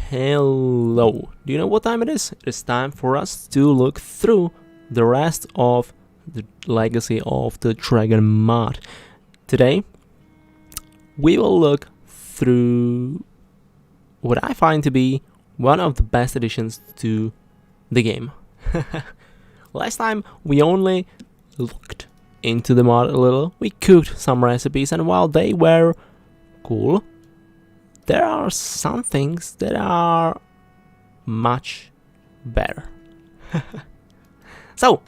Hello, do you know what time it is? It is time for us to look through the rest of the legacy of the Dragon mod. Today, we will look through what I find to be one of the best additions to the game. Last time, we only looked into the mod a little, we cooked some recipes, and while they were cool, there are some things that are much better. So,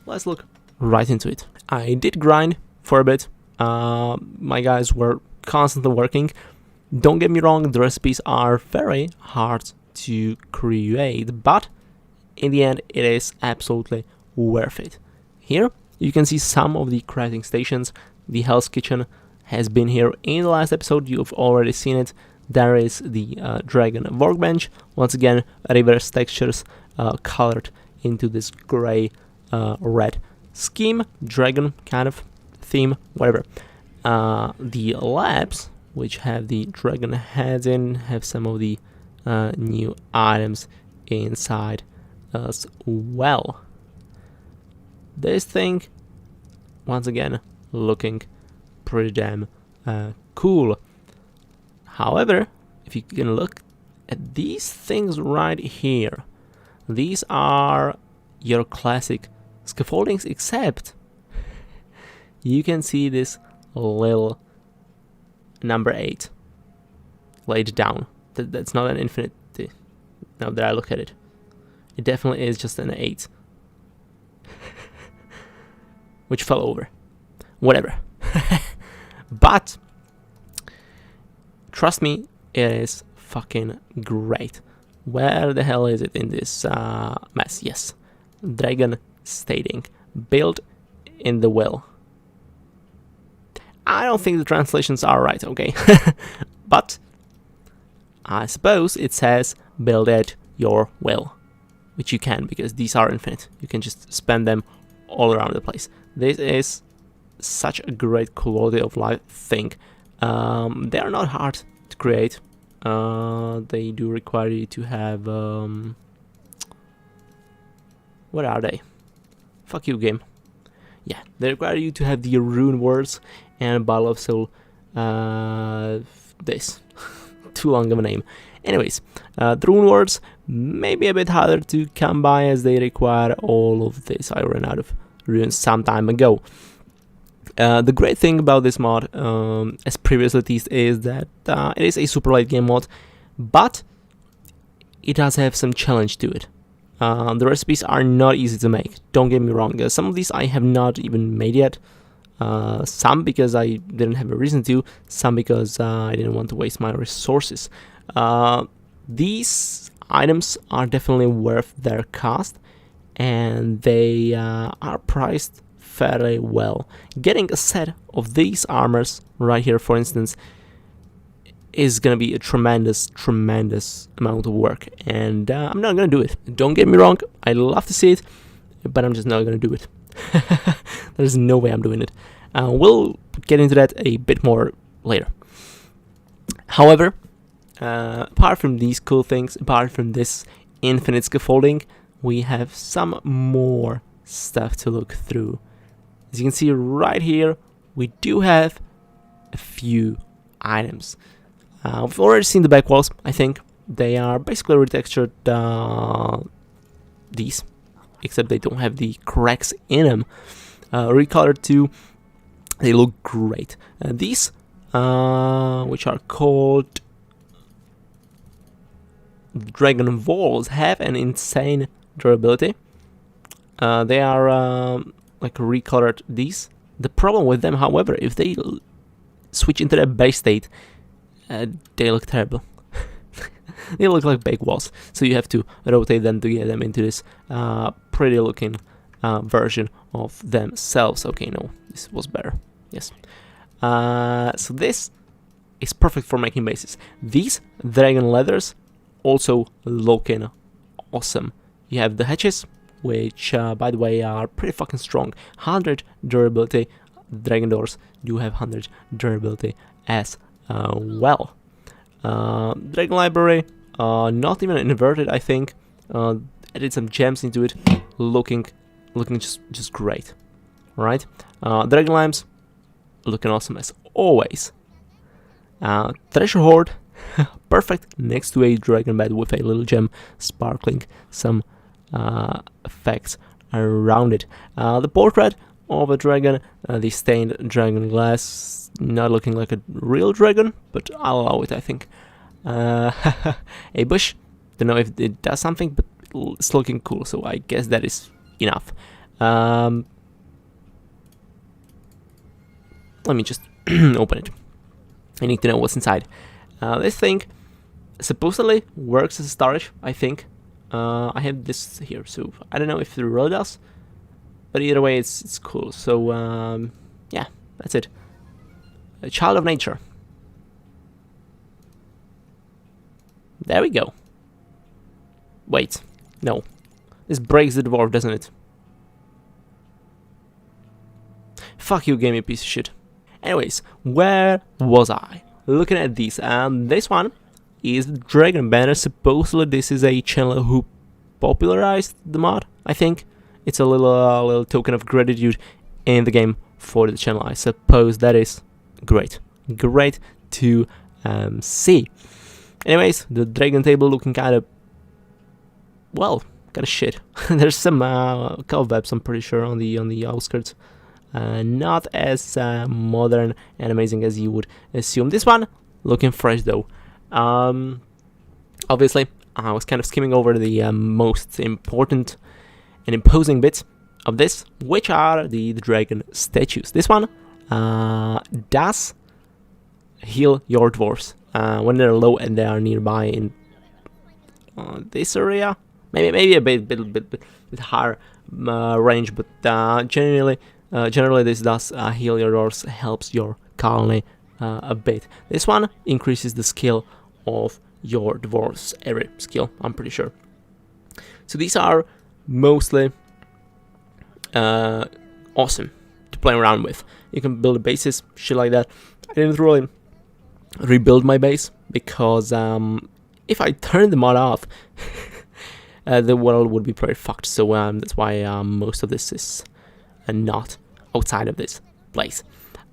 let's look right into it. I did grind for a bit. My guys were constantly working. Don't get me wrong, the recipes are very hard to create, but in the end, it is absolutely worth it. Here, you can see some of the crafting stations. The Hell's Kitchen has been here in the last episode. You've already seen it. There is the Dragon workbench. Once again, reverse textures colored into this gray red scheme, dragon kind of theme, whatever. The labs, which have the dragon heads in, have some of the new items inside as well. This thing, once again, looking pretty damn cool. However, if you can look at these things right here, these are your classic scaffoldings, except you can see this little number 8 laid down. That's not an infinite. Now that I look at it, it definitely is just an 8, which fell over. Whatever. But trust me, it is fucking great. Where the hell is it in this mess? Yes, dragon stating built in the well. I don't think the translations are right, okay? But I suppose it says build at your will, which you can, because these are infinite. You can just spend them all around the place. This is such a great quality of life thing. They are not hard to create. They do require you to have what are they? Fuck you, game. Yeah, they require you to have the rune words and a bottle of soul. This too long of a name. Anyways, the rune words may be a bit harder to come by as they require all of this. I ran out of runes some time ago. The great thing about this mod, as previously teased, is that it is a super light game mod, but it does have some challenge to it. The recipes are not easy to make, don't get me wrong. Some of these I have not even made yet. Some because I didn't have a reason to, some because I didn't want to waste my resources. These items are definitely worth their cost, and they are priced fairly well. Getting a set of these armors right here, for instance, is gonna be a tremendous amount of work, and I'm not gonna do it. Don't get me wrong, I'd love to see it, but I'm just not gonna do it. There's no way I'm doing it. We'll get into that a bit more later. However, apart from these cool things, apart from this infinite scaffolding, we have some more stuff to look through. As you can see right here, we do have a few items. We've already seen the back walls, I think. They are basically retextured these, except they don't have the cracks in them. Recolored too, they look great. These, which are called Dragon Walls, have an insane durability. They are like recolored these. The problem with them, however, if they switch into their base state, they look terrible. They look like baked walls, so you have to rotate them to get them into this pretty looking version of themselves. Okay, no, this was better. Yes. So this is perfect for making bases. These dragon leathers also looking awesome. You have the hatches, which by the way are pretty fucking strong. 100 durability. Dragon doors do have 100 durability as well. Dragon library, not even inverted, I think. Added some gems into it, looking just great. Right? Dragon lamps, looking awesome as always. Treasure hoard, perfect next to a dragon bed with a little gem sparkling some effects around it. The portrait of a dragon, the stained dragon glass, not looking like a real dragon, but I'll allow it, I think. A bush, don't know if it does something, but it's looking cool, so I guess that is enough. Let me just open it. I need to know what's inside. This thing supposedly works as storage, I think. I have this here, so I don't know if it really does, but either way, it's cool. So yeah, that's it. A child of nature. There we go. Wait, no, this breaks the dwarf, doesn't it? Fuck you, game, you piece of shit. Anyways, where was I? Looking at these, and this one is Dragon Banner. Supposedly this is a channel who popularized the mod, I think. It's a little token of gratitude in the game for the channel. I suppose that is great. Great to see. Anyways, the dragon table looking kind of, well, kind of shit. There's some cobwebs, I'm pretty sure, on the outskirts. Not as modern and amazing as you would assume. This one looking fresh though. Obviously, I was kind of skimming over the most important and imposing bits of this, which are the dragon statues. This one does heal your dwarves when they're low and they are nearby in this area. Maybe a bit higher range, but generally this does heal your dwarves, helps your colony a bit. This one increases the skill of your dwarves, every skill, I'm pretty sure. So these are mostly awesome to play around with. You can build bases, shit like that. I didn't really rebuild my base because if I turn the mod off, the world would be pretty fucked. So that's why most of this is not outside of this place.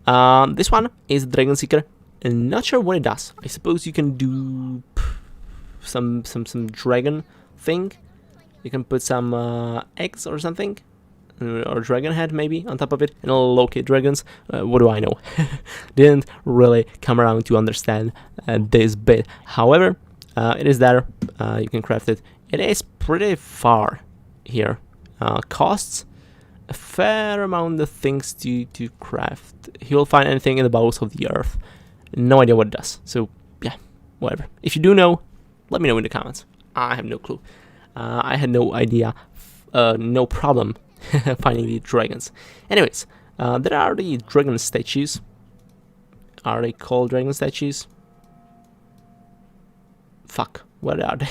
This one is Dragon Seeker. And not sure what it does. I suppose you can do some dragon thing. You can put some eggs or something, or dragon head maybe on top of it, and it'll locate dragons. What do I know? Didn't really come around to understand this bit. However, it is there. You can craft it. It is pretty far here. Costs a fair amount of things to craft. You'll find anything in the bowels of the earth. No idea what it does. So yeah, whatever. If you do know, let me know in the comments. I have no clue. I had no idea. No problem finding the dragons. Anyways, there are the dragon statues. Are they called dragon statues? Fuck, what are they?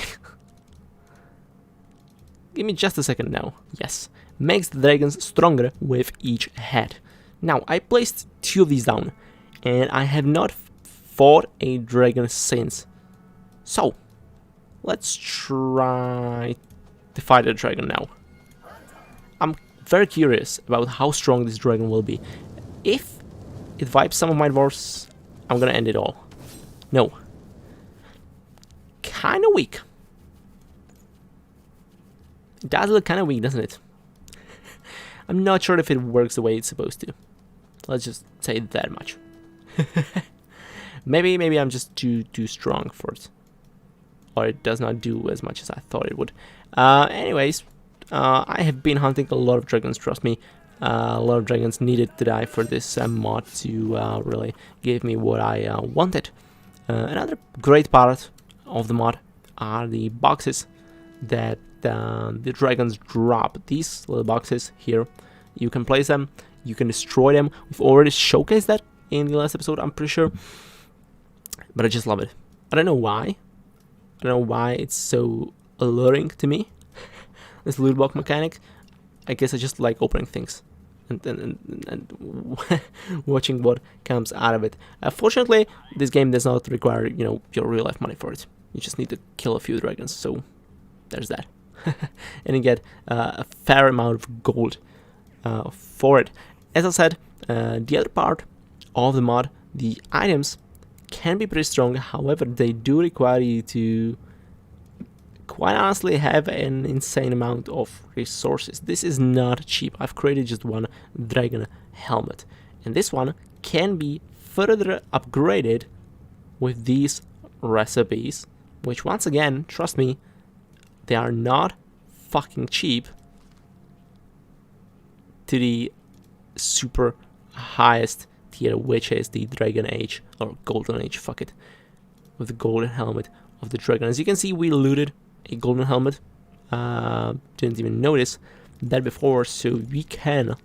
Give me just a second now. Yes. Makes the dragons stronger with each head. Now, I placed 2 of these down, and I have not fought a dragon since. So, let's try to fight a dragon now. I'm very curious about how strong this dragon will be. If it wipes some of my dwarves, I'm gonna end it all. No. Kinda weak. It does look kinda weak, doesn't it? I'm not sure if it works the way it's supposed to. Let's just say that much. Maybe I'm just too strong for it. Or it does not do as much as I thought it would. Anyways, I have been hunting a lot of dragons, trust me. A lot of dragons needed to die for this mod to really give me what I wanted. Another great part of the mod are the boxes that the dragons drop. These little boxes here, you can place them, you can destroy them. We've already showcased that in the last episode, I'm pretty sure. But I just love it. I don't know why. I don't know why it's so alluring to me. This loot box mechanic. I guess I just like opening things and watching what comes out of it. Fortunately, this game does not require, you know, your real life money for it. You just need to kill a few dragons, so there's that. And you get a fair amount of gold for it. As I said, the other part of the mod, the items can be pretty strong, however they do require you to quite honestly have an insane amount of resources. This is not cheap. I've created just one dragon helmet, and this one can be further upgraded with these recipes, which once again, trust me, they are not fucking cheap, to the super highest tier, which is the Dragon Age, or Golden Age, fuck it, with the golden helmet of the dragon. As you can see, we looted a golden helmet, didn't even notice that before, so we can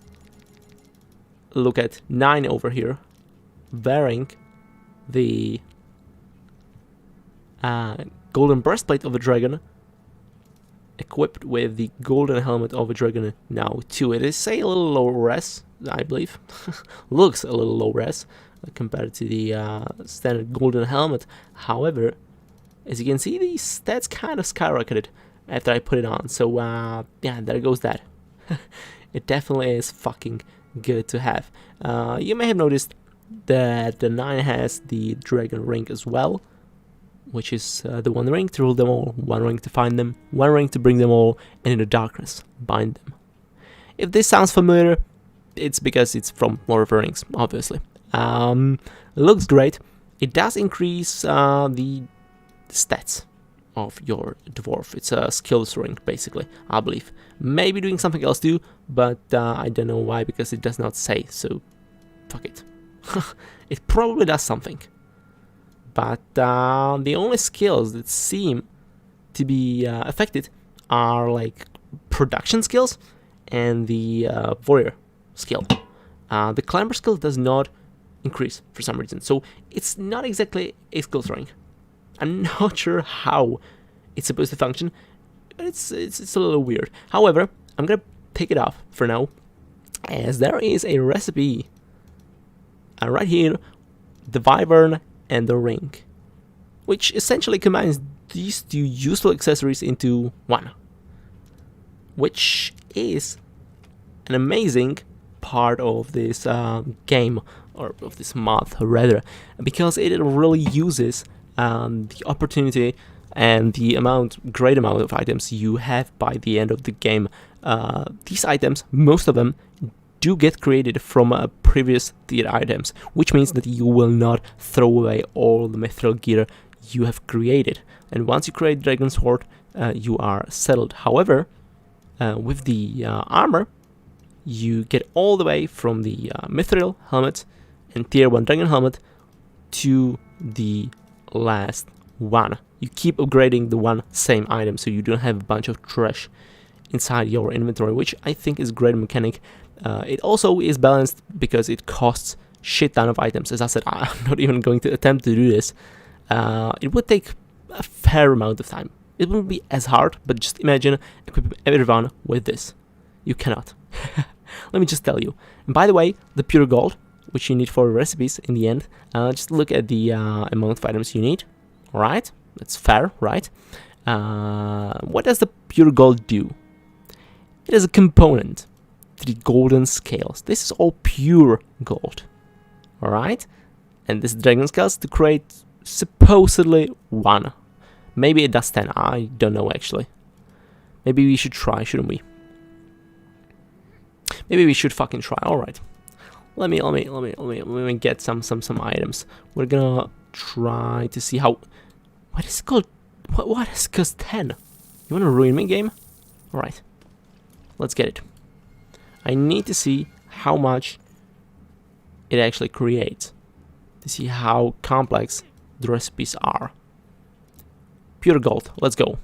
look at 9 over here, wearing the golden breastplate of a dragon, equipped with the golden helmet of a dragon now too. It is a little low res, I believe. Looks a little low res compared to the standard golden helmet. However, as you can see, the stats kind of skyrocketed after I put it on. So yeah, there goes that. It definitely is fucking good to have. You may have noticed that the 9 has the dragon ring as well, which is the one ring to rule them all, one ring to find them, one ring to bring them all, and in the darkness, bind them. If this sounds familiar, it's because it's from Lord of the Rings, obviously. Looks great. It does increase the stats of your dwarf. It's a skills ring, basically, I believe. Maybe doing something else too, but I don't know why, because it does not say, so fuck it. It probably does something. But the only skills that seem to be affected are like production skills and the warrior skill. The climber skill does not increase for some reason, so it's not exactly a skills ring. I'm not sure how it's supposed to function, but it's a little weird. However, I'm gonna take it off for now, as there is a recipe right here, the wyvern and the ring, which essentially combines these two useful accessories into one, which is an amazing part of this game, or of this mod rather, because it really uses the opportunity and the great amount of items you have by the end of the game. These items, most of them, do get created from previous tier items, which means that you will not throw away all the mithril gear you have created. And once you create Dragon Sword, you are settled. However, with the armor, you get all the way from the mithril helmet and tier 1 dragon helmet to the last one. You keep upgrading the one same item, so you don't have a bunch of trash inside your inventory, which I think is a great mechanic. It also is balanced because it costs shit ton of items. As I said, I'm not even going to attempt to do this. It would take a fair amount of time. It wouldn't be as hard, but just imagine equipping everyone with this. You cannot. Let me just tell you. And by the way, the pure gold, which you need for recipes in the end, just look at the amount of items you need. Alright, that's fair, right? What does the pure gold do? It is a component to the golden scales. This is all pure gold. Alright? And this dragon scales to create supposedly 1. Maybe it does 10. I don't know actually. Maybe we should try, shouldn't we? Maybe we should fucking try. Alright. Let me get some items. We're gonna try to see how. What is it called? What is cost 10? You wanna ruin me, game? Alright. Let's get it. I need to see how much it actually creates, to see how complex the recipes are. Pure gold, let's go.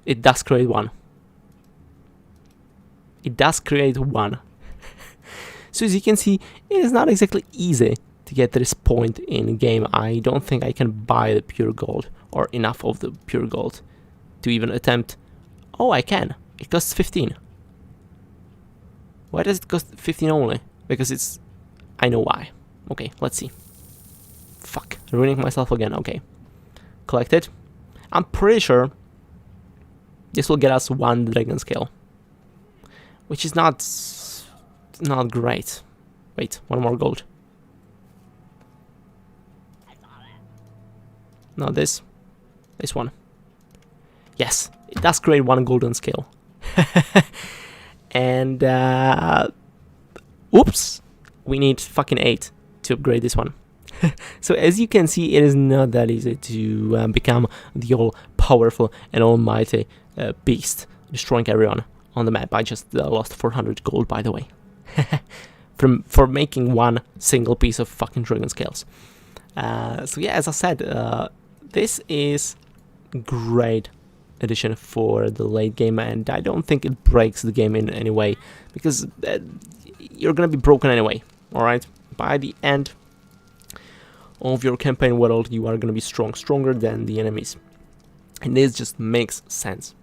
It does create 1. It does create 1. So as you can see, it is not exactly easy to get to this point in the game. I don't think I can buy the pure gold, or enough of the pure gold, to even attempt. Oh, I can. It costs 15. Why does it cost 15 only? Because it's... I know why. Okay, let's see. Fuck, ruining myself again. Okay. Collect it. I'm pretty sure this will get us 1 dragon scale, which is not great. Wait, 1 more gold. No, this one. Yes, it does create 1 golden scale. And oops, we need fucking 8 to upgrade this one. So as you can see, it is not that easy to become the all-powerful and almighty beast, destroying everyone on the map. I just lost 400 gold, by the way, for making 1 single piece of fucking dragon scales. So yeah, as I said, this is great addition for the late game, and I don't think it breaks the game in any way, because you're gonna be broken anyway. All right, by the end of your campaign world, you are gonna be stronger than the enemies, and this just makes sense.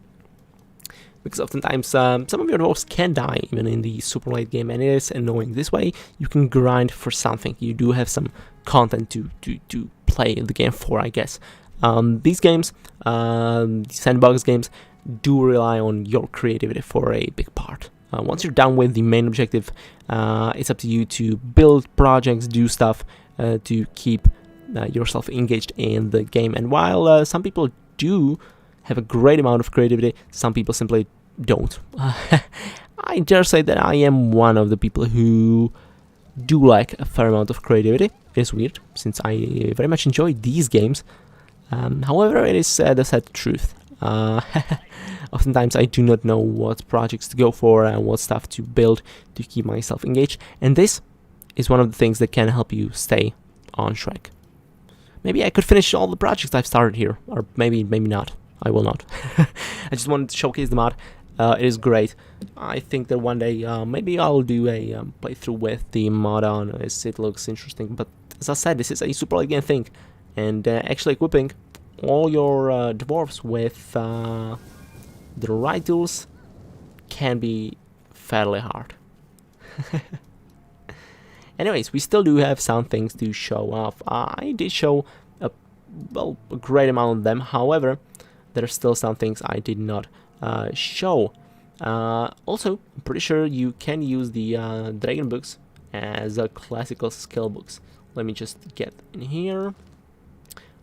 Because oftentimes some of your dwarves can die even in the super late game, and it is annoying. This way you can grind for something. You do have some content to play the game for, I guess. These games, sandbox games, do rely on your creativity for a big part. Once you're done with the main objective, it's up to you to build projects, do stuff to keep yourself engaged in the game. And while some people do have a great amount of creativity, some people simply don't. I dare say that I am one of the people who do like a fair amount of creativity. It's weird, since I very much enjoy these games. However, it is the sad truth. Oftentimes I do not know what projects to go for and what stuff to build to keep myself engaged, and this is one of the things that can help you stay on track. Maybe I could finish all the projects I've started here, or maybe not. I will not. I just wanted to showcase the mod. It is great. I think that one day maybe I'll do a playthrough with the mod on, as it looks interesting. But as I said, this is a super late game thing, and actually equipping all your dwarves with the right tools can be fairly hard. Anyways, we still do have some things to show off. I did show a great amount of them. However, there are still some things I did not show. Also, I'm pretty sure you can use the dragon books as classical skill books. Let me just get in here.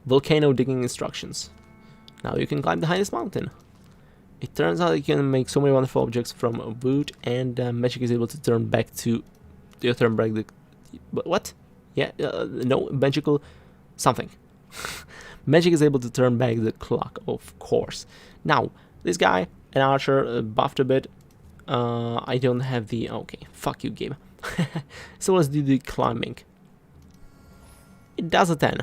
Volcano digging instructions. Now you can climb the highest mountain. It turns out you can make so many wonderful objects from wood, and magic is able to turn back to the what? Yeah, no, magical something. Magic is able to turn back the clock, of course. Now, this guy, an archer, buffed a bit. I don't have the... Okay, fuck you, game. So let's do the climbing. It does a 10.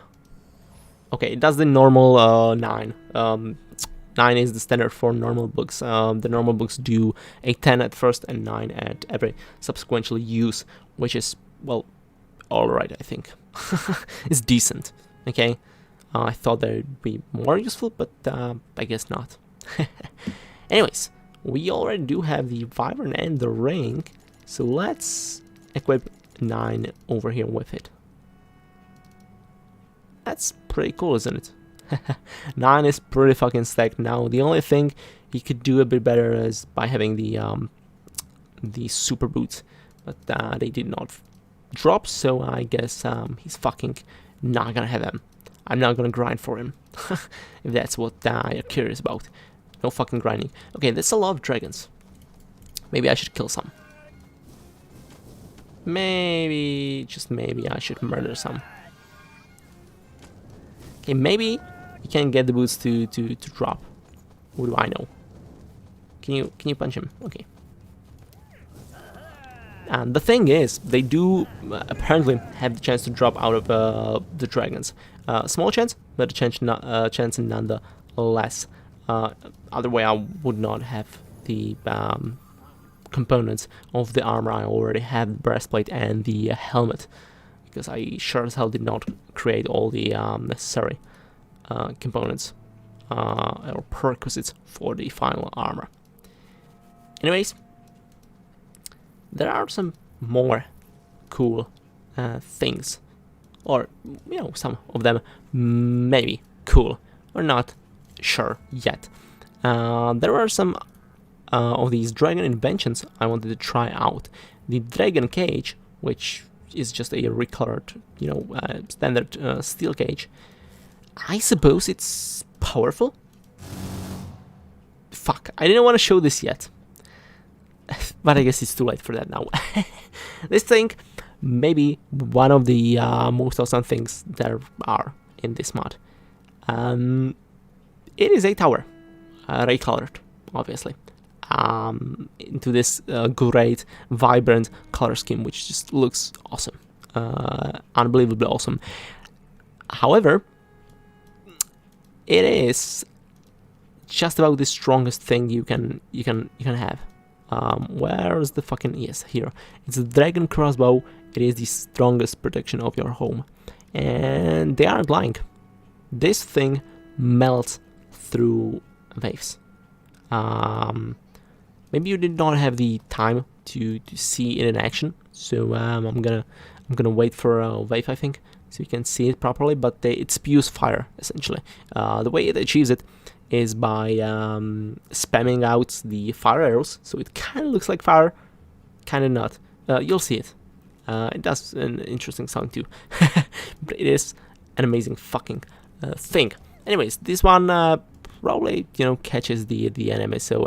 Okay, it does the normal 9. 9 is the standard for normal books. The normal books do a 10 at first and 9 at every subsequently use, which is, well, alright, I think. It's decent, okay? I thought that would be more useful, but I guess not. Anyways, we already do have the Wyvern and the Ring, so let's equip 9 over here with it. That's pretty cool, isn't it? 9 is pretty fucking stacked now. The only thing he could do a bit better is by having the super boots, but they did not drop, so I guess he's fucking not gonna have them. I'm not gonna grind for him, if that's what you're curious about. No fucking grinding. Okay, that's a lot of dragons. Maybe I should kill some. Maybe, just maybe, I should murder some. Okay, maybe you can get the boots to drop. What do I know? Can you punch him? Okay. And the thing is, they do apparently have the chance to drop out of the dragons. Small chance, but a chance nonetheless. Other way, I would not have the components of the armor. I already have the breastplate and the helmet, because I sure as hell did not create all the necessary components or prerequisites for the final armor. Anyways, there are some more cool things, or you know, some of them maybe cool or not sure yet. There are some of these dragon inventions I wanted to try out. The dragon cage, which is just a recolored, standard steel cage. I suppose it's powerful. Fuck, I didn't want to show this yet. But I guess it's too late for that now. This thing, maybe one of the most awesome things there are in this mod. It is a tower, ray-colored, obviously, into this great, vibrant color scheme, which just looks awesome, unbelievably awesome. However, it is just about the strongest thing you can have. Where's the fucking... yes, here. It's a dragon crossbow. It is the strongest protection of your home. And they aren't lying. This thing melts through waves. Maybe you did not have the time to see it in action, so I'm gonna wait for a wave, I think, so you can see it properly. But it spews fire, essentially. The way it achieves it is by spamming out the fire arrows, so it kind of looks like fire, kind of not. You'll see it. It does an interesting sound too, but it is an amazing fucking thing. Anyways, this one probably catches the enemy. So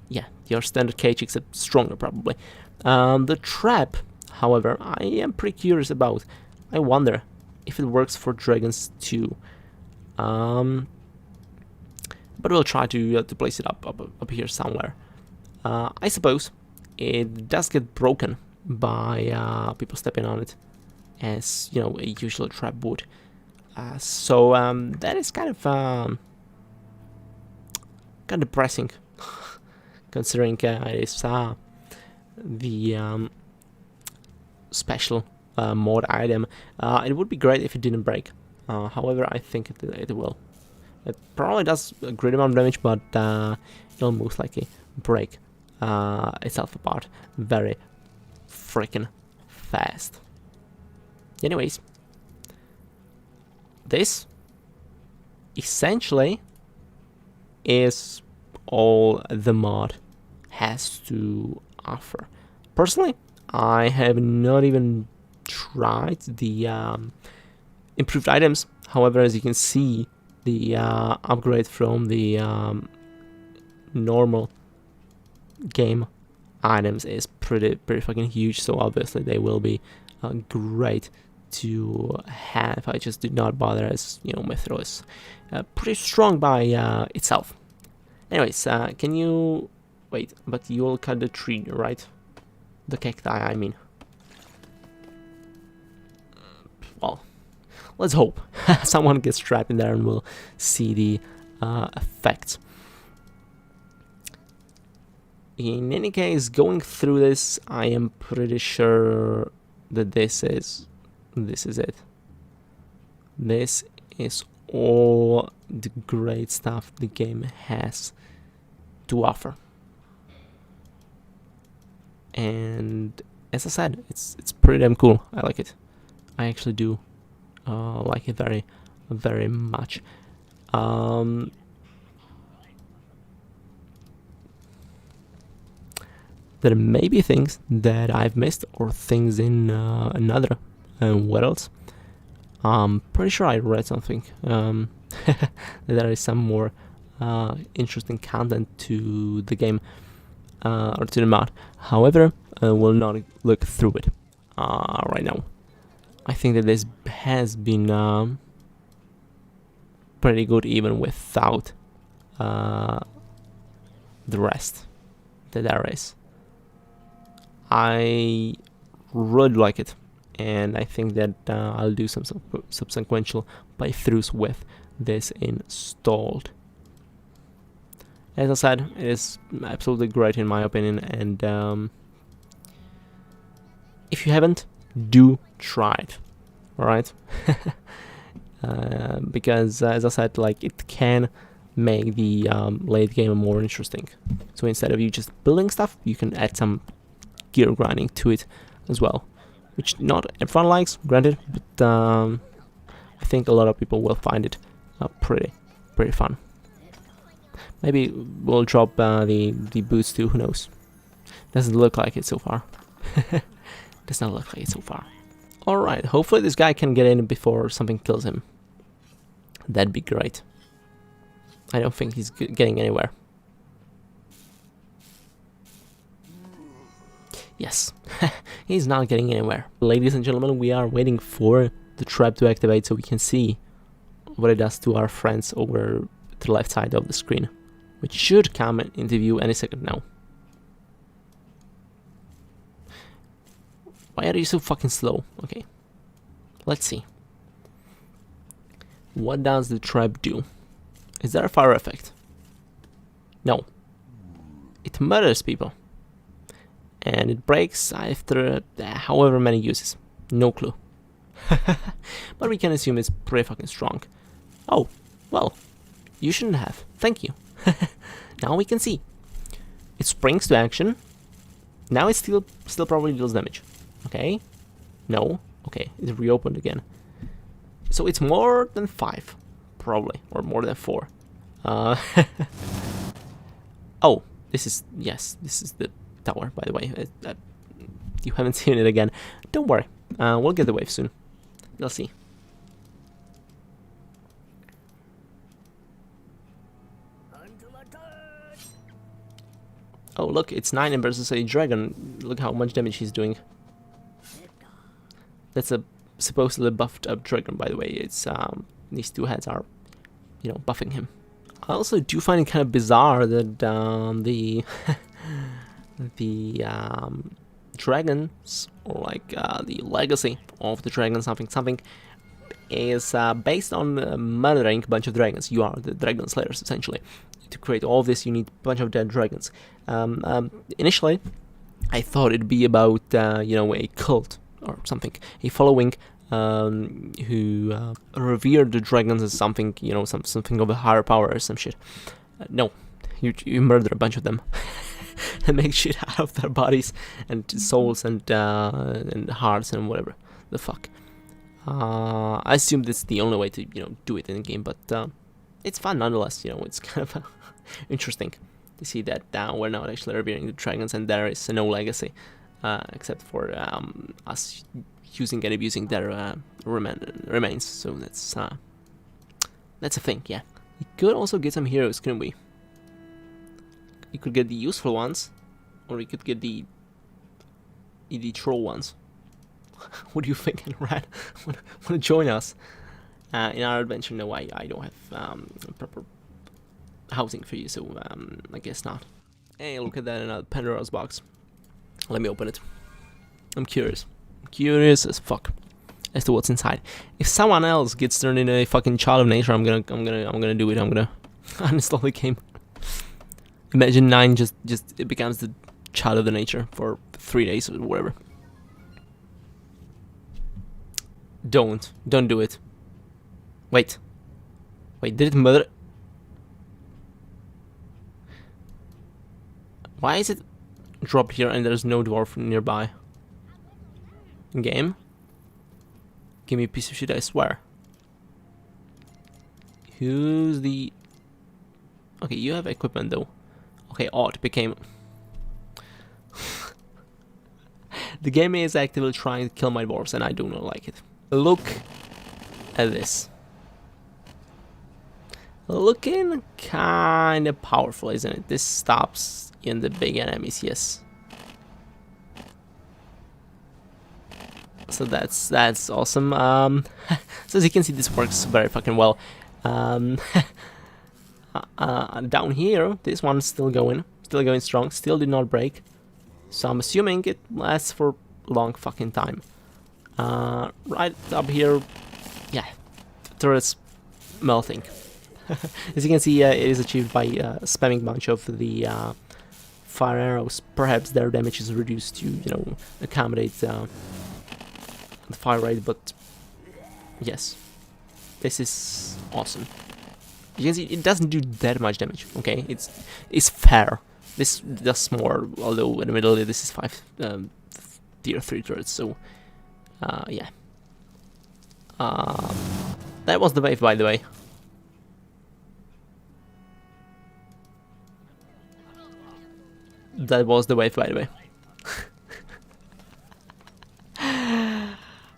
yeah, your standard cage except stronger probably. The trap, however, I am pretty curious about. I wonder if it works for dragons too. But we'll try to place it up here somewhere. I suppose it does get broken by people stepping on it, as a usual trap would. So that is kind of depressing, considering it is the special mod item. It would be great if it didn't break. However, I think it will. It probably does a great amount of damage, but it'll most likely break itself apart very freaking fast. Anyways, this essentially is all the mod has to offer. Personally, I have not even tried the improved items. However, as you can see, the upgrade from the normal game items is pretty fucking huge, so obviously they will be great to have. I just did not bother, as Mithril is pretty strong by itself. Anyways, can you wait? But you will cut the tree, right? The cacti, I mean. Well, let's hope someone gets trapped in there and we'll see the effects. In any case, going through this, I am pretty sure that this is it. This is all the great stuff the game has to offer. And as I said, it's pretty damn cool. I like it. I actually do like it very, very much. There may be things that I've missed, or things in another. What else? I'm pretty sure I read something. There is some more interesting content to the game, or to the mod. However, we'll not look through it right now. I think that this has been pretty good even without the rest that there is. I really like it, and I think that I'll do some subsequent playthroughs with this installed. As I said, it is absolutely great in my opinion, and if you haven't, do try it, alright? Because as I said, like, it can make the late game more interesting. So instead of you just building stuff, you can add some gear grinding to it as well, which not everyone likes, granted, but I think a lot of people will find it pretty pretty fun. Maybe we'll drop the boots too, who knows. Doesn't look like it so far. Does not look like it so far. Alright, hopefully this guy can get in before something kills him. That'd be great. I don't think he's getting anywhere. Yes, he's not getting anywhere. Ladies and gentlemen, we are waiting for the trap to activate so we can see what it does to our friends over to the left side of the screen, which should come into view any second now. Why are you so fucking slow? Okay, let's see. What does the trap do? Is there a fire effect? No. It murders people. And it breaks after however many uses. No clue. But we can assume it's pretty fucking strong. Oh, well, you shouldn't have. Thank you. Now we can see. It springs to action. Now it still probably deals damage. Okay. No. Okay, it reopened again. So it's more than 5, probably, or more than 4. Oh, this is the tower, by the way. You haven't seen it again. Don't worry, we'll get the wave soon. You'll see. Oh, look, it's 9 versus a dragon. Look how much damage he's doing. That's a supposedly buffed up dragon, by the way. It's these 2 heads are, you know, buffing him. I also do find it kind of bizarre that the dragons, or like the legacy of the dragon something is based on murdering a bunch of dragons. You are the dragon slayers, essentially. To create all this, you need a bunch of dead dragons. Initially, I thought it'd be about you know, a cult or something, a following who revered the dragons as something, you know, something of a higher power or some shit. No, you murder a bunch of them and make shit out of their bodies and souls and hearts and whatever the fuck. I assume that's the only way to, you know, do it in the game, but it's fun nonetheless. You know, it's kind of interesting to see that we're not actually revering the dragons and there is no legacy except for us using and abusing their remains. So that's a thing, yeah. We could also get some heroes, couldn't we? We could get the useful ones, or we could get the troll ones. What do you think, Rad? Want to join us in our adventure? No, I don't have proper housing for you, so I guess not. Hey, look at that, another Pandora's box. Let me open it. I'm curious. Curious as fuck as to what's inside. If someone else gets turned into a fucking child of nature, I'm gonna do it. I'm gonna uninstall the game. Imagine 9 just it becomes the child of the nature for 3 days or whatever. Don't do it. Wait, did it murder? Why is it drop here and there's no dwarf nearby? Game? Give me a piece of shit, I swear. Who's the... Okay, you have equipment though. Okay, odd became... The game is actively trying to kill my dwarves and I do not like it. Look at this. Looking kinda powerful, isn't it? This stops in the big enemies, yes. So that's awesome. So as you can see, this works very fucking well. Down here, this one's still going strong, still did not break. So I'm assuming it lasts for a long fucking time. Right up here, yeah, turret's melting. As you can see, it is achieved by spamming a bunch of the fire arrows. Perhaps their damage is reduced to, you know, accommodate the fire rate, but yes, this is awesome. You can see it doesn't do that much damage. Okay, it's fair. This does more, although admittedly this is 5 tier 3 turrets. So yeah, that was the wave, by the way. That was the wave, by the way.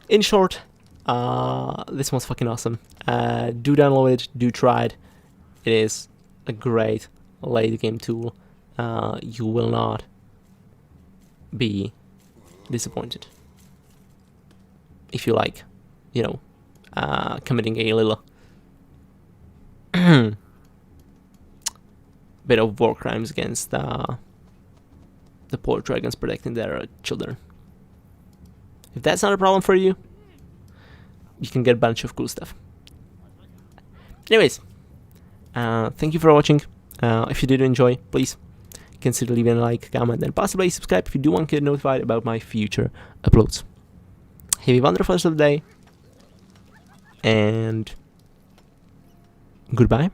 In short, this one's fucking awesome. Do download it, do try it. It is a great late game tool. You will not be disappointed if you like, you know, committing a little bit of war crimes against the poor dragons protecting their children. If that's not a problem for you, you can get a bunch of cool stuff. Anyways, thank you for watching. If you did enjoy, please consider leaving a like, comment, and possibly subscribe if you do want to get notified about my future uploads. Have a wonderful rest of the day, and goodbye.